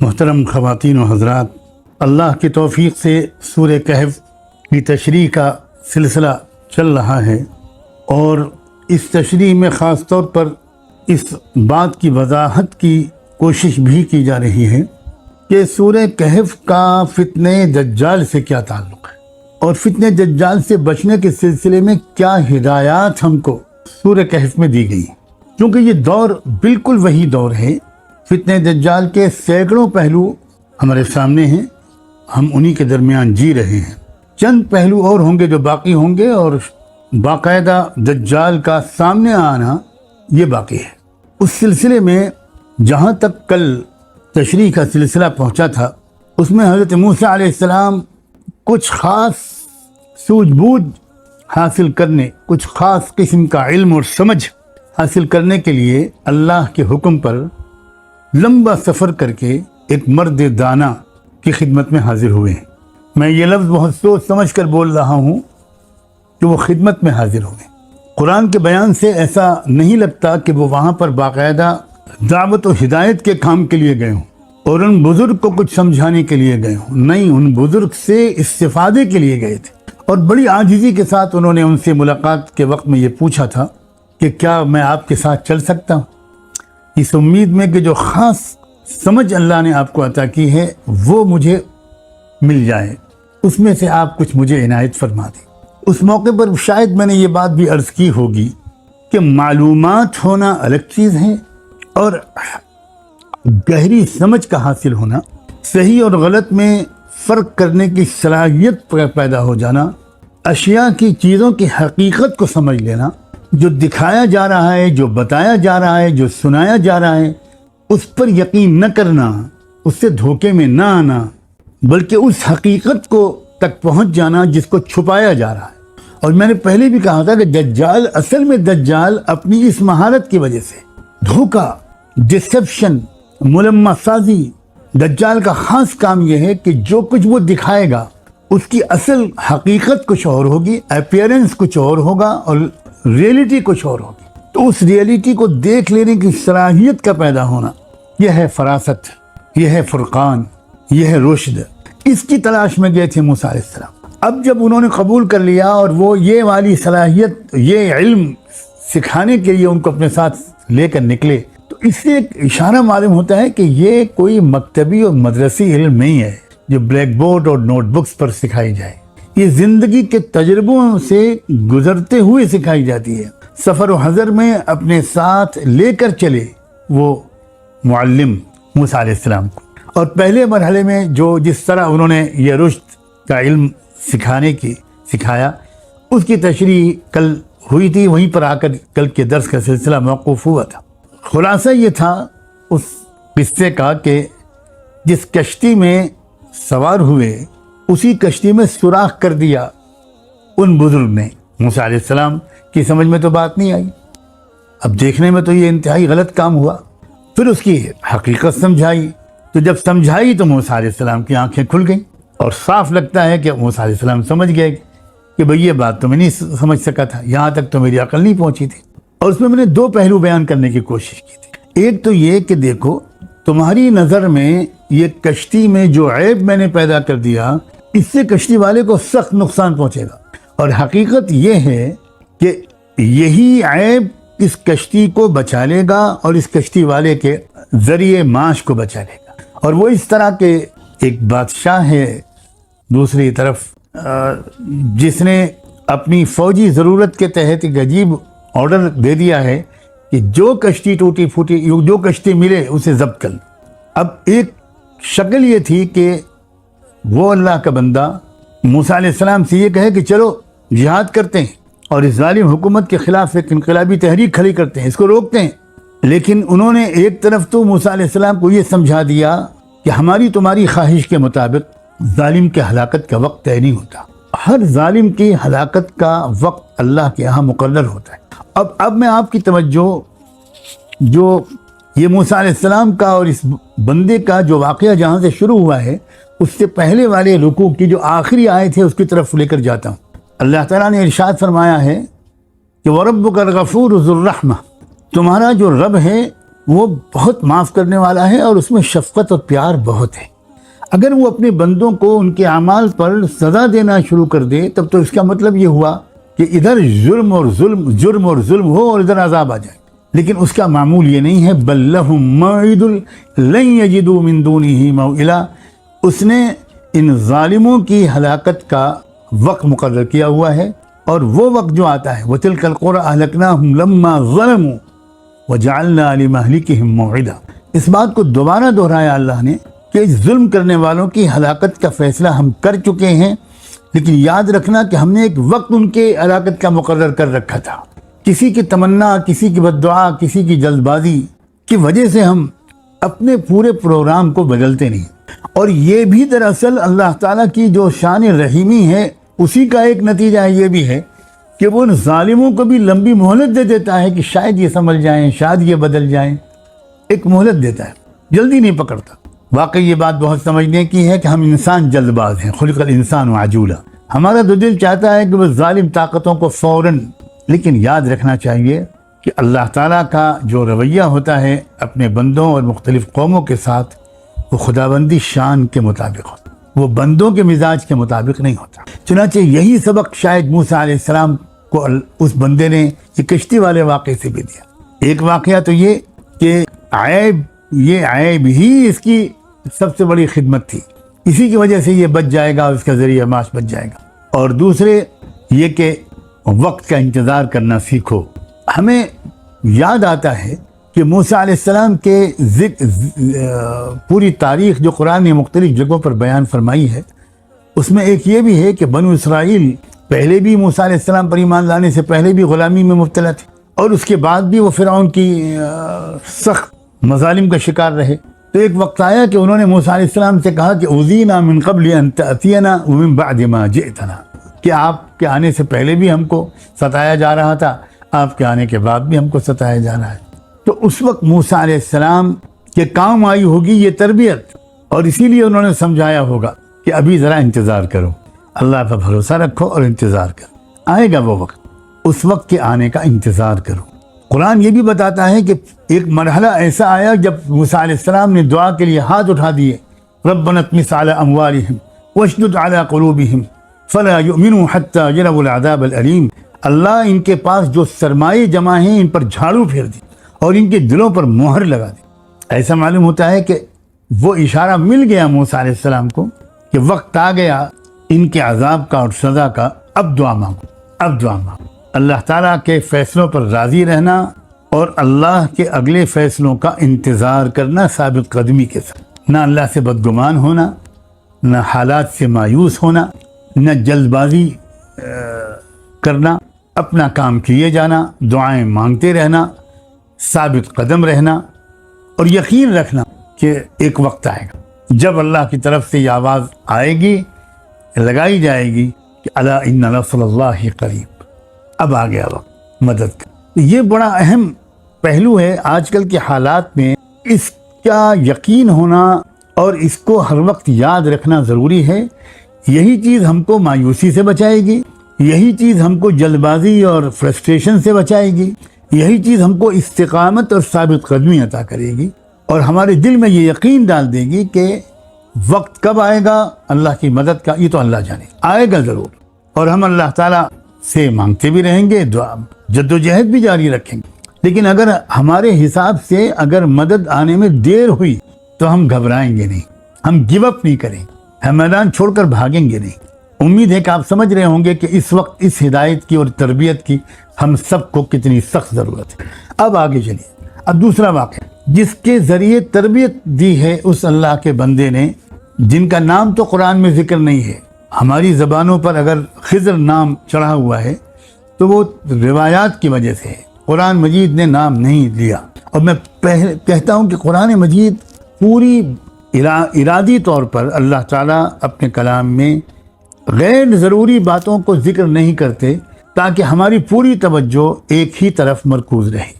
محترم خواتین و حضرات، اللہ کی توفیق سے سورہ کہف کی تشریح کا سلسلہ چل رہا ہے، اور اس تشریح میں خاص طور پر اس بات کی وضاحت کی کوشش بھی کی جا رہی ہے کہ سورہ کہف کا فتنہ دجال سے کیا تعلق ہے، اور فتنہ دجال سے بچنے کے سلسلے میں کیا ہدایات ہم کو سورہ کہف میں دی گئی، کیونکہ یہ دور بالکل وہی دور ہے۔ فتنہ دجال کے سینکڑوں پہلو ہمارے سامنے ہیں، ہم انہی کے درمیان جی رہے ہیں۔ چند پہلو اور ہوں گے جو باقی ہوں گے، اور باقاعدہ دجال کا سامنے آنا یہ باقی ہے۔ اس سلسلے میں جہاں تک کل تشریح کا سلسلہ پہنچا تھا، اس میں حضرت موسیٰ علیہ السلام کچھ خاص سوجھ بوجھ حاصل کرنے، کچھ خاص قسم کا علم اور سمجھ حاصل کرنے کے لیے اللہ کے حکم پر لمبا سفر کر کے ایک مرد دانا کی خدمت میں حاضر ہوئے ہیں۔ میں یہ لفظ بہت سوچ سمجھ کر بول رہا ہوں کہ وہ خدمت میں حاضر ہوئے۔ قرآن کے بیان سے ایسا نہیں لگتا کہ وہ وہاں پر باقاعدہ دعوت و ہدایت کے کام کے لیے گئے ہوں اور ان بزرگ کو کچھ سمجھانے کے لیے گئے ہوں، نہیں، ان بزرگ سے استفادے کے لیے گئے تھے، اور بڑی عاجزی کے ساتھ انہوں نے ان سے ملاقات کے وقت میں یہ پوچھا تھا کہ کیا میں آپ کے ساتھ چل سکتا ہوں، اس امید میں کہ جو خاص سمجھ اللہ نے آپ کو عطا کی ہے وہ مجھے مل جائے، اس میں سے آپ کچھ مجھے عنایت فرما دیں۔ اس موقع پر شاید میں نے یہ بات بھی عرض کی ہوگی کہ معلومات ہونا الگ چیز ہے، اور گہری سمجھ کا حاصل ہونا، صحیح اور غلط میں فرق کرنے کی صلاحیت پیدا ہو جانا، اشیاء کی چیزوں کی حقیقت کو سمجھ لینا، جو دکھایا جا رہا ہے، جو بتایا جا رہا ہے، جو سنایا جا رہا ہے، اس پر یقین نہ کرنا، اس سے دھوکے میں نہ آنا، بلکہ اس حقیقت کو تک پہنچ جانا جس کو چھپایا جا رہا ہے۔ اور میں نے پہلے بھی کہا تھا کہ دجال، اصل میں دجال اپنی اس مہارت کی وجہ سے دھوکہ، ڈسیپشن، ملمہ سازی، دجال کا خاص کام یہ ہے کہ جو کچھ وہ دکھائے گا اس کی اصل حقیقت کچھ اور ہوگی، اپیرنس کچھ اور ہوگا، اور ریئلٹی کچھ اور ہوگی۔ تو اس ریئلٹی کو دیکھ لینے کی صلاحیت کا پیدا ہونا، یہ ہے فراست، یہ ہے فرقان، یہ ہے رشد۔ اس کی تلاش میں گئے تھے موسیٰ علیہ السلام۔ اب جب انہوں نے قبول کر لیا اور وہ یہ والی صلاحیت، یہ علم سکھانے کے لیے ان کو اپنے ساتھ لے کر نکلے، تو اس سے ایک اشارہ معلوم ہوتا ہے کہ یہ کوئی مکتبی اور مدرسی علم نہیں ہے جو بلیک بورڈ اور نوٹ بکس پر سکھائی جائے، یہ زندگی کے تجربوں سے گزرتے ہوئے سکھائی جاتی ہے۔ سفر و حضر میں اپنے ساتھ لے کر چلے وہ معلم موسیٰ علیہ السلام کو، اور پہلے مرحلے میں جس طرح انہوں نے یہ رشد کا علم سکھایا، اس کی تشریح کل ہوئی تھی، وہیں پر آ کر کل کے درس کا سلسلہ موقوف ہوا تھا۔ خلاصہ یہ تھا اس قصے کا کہ جس کشتی میں سوار ہوئے اسی کشتی میں سوراخ کر دیا ان بزرگ نے۔ موسیٰ علیہ السلام کی سمجھ میں تو بات نہیں آئی، اب دیکھنے میں تو یہ انتہائی غلط کام ہوا۔ پھر اس کی حقیقت سمجھائی، تو جب سمجھائی تو موسیٰ علیہ السلام کی آنکھیں کھل گئیں، اور صاف لگتا ہے کہ موسیٰ علیہ السلام سمجھ گئے کہ بھئی یہ بات تو میں نہیں سمجھ سکا تھا، یہاں تک تو میری عقل نہیں پہنچی تھی۔ اور اس میں نے دو پہلو بیان کرنے کی کوشش کی تھی۔ ایک تو یہ کہ دیکھو، تمہاری نظر میں یہ کشتی میں جو عیب میں نے پیدا کر دیا، اس سے کشتی والے کو سخت نقصان پہنچے گا، اور حقیقت یہ ہے کہ یہی عیب اس کشتی کو بچا لے گا اور اس کشتی والے کے ذریعے معاش کو بچا لے گا۔ اور وہ اس طرح کے ایک بادشاہ ہے دوسری طرف، جس نے اپنی فوجی ضرورت کے تحت ایک عجیب آرڈر دے دیا ہے کہ جو کشتی ٹوٹی پھوٹی، جو کشتی ملے اسے ضبط کر۔ اب ایک شکل یہ تھی کہ وہ اللہ کا بندہ موسیٰ علیہ السلام سے یہ کہے کہ چلو جہاد کرتے ہیں اور اس ظالم حکومت کے خلاف ایک انقلابی تحریک کھڑی کرتے ہیں، اس کو روکتے ہیں۔ لیکن انہوں نے ایک طرف تو موسیٰ علیہ السلام کو یہ سمجھا دیا کہ ہماری تمہاری خواہش کے مطابق ظالم کے ہلاکت کا وقت طے نہیں ہوتا، ہر ظالم کی ہلاکت کا وقت اللہ کے یہاں مقرر ہوتا ہے۔ اب میں آپ کی توجہ جو یہ موسیٰ علیہ السلام کا اور اس بندے کا جو واقعہ جہاں سے شروع ہوا ہے، اس سے پہلے والے رکوع کی جو آخری آیت ہے اس کی طرف لے کر جاتا ہوں۔ اللہ تعالیٰ نے ارشاد فرمایا ہے کہ وَرَبُّكَ الْغَفُورُ ذُو الرَّحْمَةِ، تمہارا جو رب ہے وہ بہت معاف کرنے والا ہے اور اس میں شفقت اور پیار بہت ہے۔ اگر وہ اپنے بندوں کو ان کے اعمال پر سزا دینا شروع کر دے تب تو اس کا مطلب یہ ہوا کہ ادھر جرم اور ظلم ہو اور ادھر عذاب آ جائے، لیکن اس کا معمول یہ نہیں ہے۔ بل لہم موعد لن یجدوا من دونہ موئلا، اس نے ان ظالموں کی ہلاکت کا وقت مقرر کیا ہوا ہے، اور وہ وقت جو آتا ہے وَتِلْكَ الْقُرَىٰ أَهْلَكْنَاهُمْ لَمَّا ظَلَمُوا وَجَعَلْنَا لِمَهْلِكِهِمْ مَوْعِدًا۔ اس بات کو دوبارہ دہرایا اللہ نے کہ اس ظلم کرنے والوں کی ہلاکت کا فیصلہ ہم کر چکے ہیں، لیکن یاد رکھنا کہ ہم نے ایک وقت ان کے ہلاکت کا مقرر کر رکھا تھا۔ کسی کی تمنا، کسی کی بد دعا، کسی کی جلد بازی کی وجہ سے ہم اپنے پورے پروگرام کو بدلتے نہیں، اور یہ بھی دراصل اللہ تعالیٰ کی جو شان رحیمی ہے اسی کا ایک نتیجہ یہ بھی ہے کہ وہ ان ظالموں کو بھی لمبی مہلت دے دیتا ہے کہ شاید یہ سنبھل جائیں، شاید یہ بدل جائیں، ایک مہلت دیتا ہے، جلدی نہیں پکڑتا۔ واقعی یہ بات بہت سمجھنے کی ہے کہ ہم انسان جلد باز ہیں، خلق الانسان عجولا، ہمارا تو دل چاہتا ہے کہ وہ ظالم طاقتوں کو فوراً، لیکن یاد رکھنا چاہیے کہ اللہ تعالیٰ کا جو رویہ ہوتا ہے اپنے بندوں اور مختلف قوموں کے ساتھ وہ خداوندی شان کے مطابق ہوتا ہے، وہ بندوں کے مزاج کے مطابق نہیں ہوتا۔ چنانچہ یہی سبق شاید موسیٰ علیہ السلام کو اس بندے نے یہ کشتی والے واقعے سے بھی دیا۔ ایک واقعہ تو یہ کہ عیب ہی اس کی سب سے بڑی خدمت تھی، اسی کی وجہ سے یہ بچ جائے گا، اس کا ذریعہ معاش بچ جائے گا۔ اور دوسرے یہ کہ وقت کا انتظار کرنا سیکھو۔ ہمیں یاد آتا ہے کہ موسیٰ علیہ السلام کے پوری تاریخ جو قرآن نے مختلف جگہوں پر بیان فرمائی ہے، اس میں ایک یہ بھی ہے کہ بنو اسرائیل پہلے بھی موسیٰ علیہ السلام پر ایمان لانے سے پہلے بھی غلامی میں مبتلا تھے، اور اس کے بعد بھی وہ فرعون کی سخت مظالم کا شکار رہے۔ تو ایک وقت آیا کہ انہوں نے موسیٰ علیہ السلام سے کہا کہ اوذینا من قبل ان تأتینا ومن بعد ما جئتنا، کہ آپ کے آنے سے پہلے بھی ہم کو ستایا جا رہا تھا، آپ کے آنے کے بعد بھی ہم کو ستایا جا رہا ہے۔ تو اس وقت موسیٰ علیہ السلام کے کام آئی ہوگی یہ تربیت، اور اسی لیے انہوں نے سمجھایا ہوگا کہ ابھی ذرا انتظار کرو، اللہ پر بھروسہ رکھو اور انتظار کرو، آئے گا وہ وقت، اس وقت کے آنے کا انتظار کرو۔ قرآن یہ بھی بتاتا ہے کہ ایک مرحلہ ایسا آیا جب موسیٰ علیہ السلام نے دعا کے لیے ہاتھ اٹھا دیے، ربنا اطمس علی اموالہم واشدد علی قلوبہم فلا یؤمنوا حتی یروا العذاب العلیم، اللہ ان کے پاس جو سرمایے جمع ہیں ان پر جھاڑو پھیر دی اور ان کے دلوں پر مہر لگا دی۔ ایسا معلوم ہوتا ہے کہ وہ اشارہ مل گیا موسیٰ علیہ السلام کو کہ وقت آ گیا ان کے عذاب کا اور سزا کا، اب دعا مانگو، اب دعا مانگو۔ اللہ تعالیٰ کے فیصلوں پر راضی رہنا اور اللہ کے اگلے فیصلوں کا انتظار کرنا ثابت قدمی کے ساتھ، نہ اللہ سے بدگمان ہونا، نہ حالات سے مایوس ہونا، نہ جلد بازی کرنا، اپنا کام کیے جانا، دعائیں مانگتے رہنا، ثابت قدم رہنا، اور یقین رکھنا کہ ایک وقت آئے گا جب اللہ کی طرف سے یہ آواز آئے گی، لگائی جائے گی کہ الا ان نصر اللہ قریب، اب آ گیا وقت مدد کا۔ یہ بڑا اہم پہلو ہے آج کل کے حالات میں، اس کا یقین ہونا اور اس کو ہر وقت یاد رکھنا ضروری ہے۔ یہی چیز ہم کو مایوسی سے بچائے گی، یہی چیز ہم کو جلد بازی اور فرسٹریشن سے بچائے گی، یہی چیز ہم کو استقامت اور ثابت قدمی عطا کرے گی، اور ہمارے دل میں یہ یقین ڈال دے گی کہ وقت کب آئے گا اللہ کی مدد کا، یہ تو اللہ جانے، آئے گا ضرور، اور ہم اللہ تعالیٰ سے مانگتے بھی رہیں گے، دعا جد و جہد بھی جاری رکھیں گے۔ لیکن اگر ہمارے حساب سے اگر مدد آنے میں دیر ہوئی تو ہم گھبرائیں گے نہیں، ہم گیو اپ نہیں کریں، ہم میدان چھوڑ کر بھاگیں گے نہیں۔ امید ہے کہ آپ سمجھ رہے ہوں گے کہ اس وقت اس ہدایت کی اور تربیت کی ہم سب کو کتنی سخت ضرورت ہے۔ اب آگے چلیے، اب دوسرا واقعہ جس کے ذریعے تربیت دی ہے اس اللہ کے بندے نے، جن کا نام تو قرآن میں ذکر نہیں ہے، ہماری زبانوں پر اگر خضر نام چڑھا ہوا ہے تو وہ روایات کی وجہ سے ہے، قرآن مجید نے نام نہیں لیا۔ اور میں کہتا ہوں کہ قرآن مجید پوری ارادی طور پر اللہ تعالیٰ اپنے کلام میں غیر ضروری باتوں کو ذکر نہیں کرتے تاکہ ہماری پوری توجہ ایک ہی طرف مرکوز رہے۔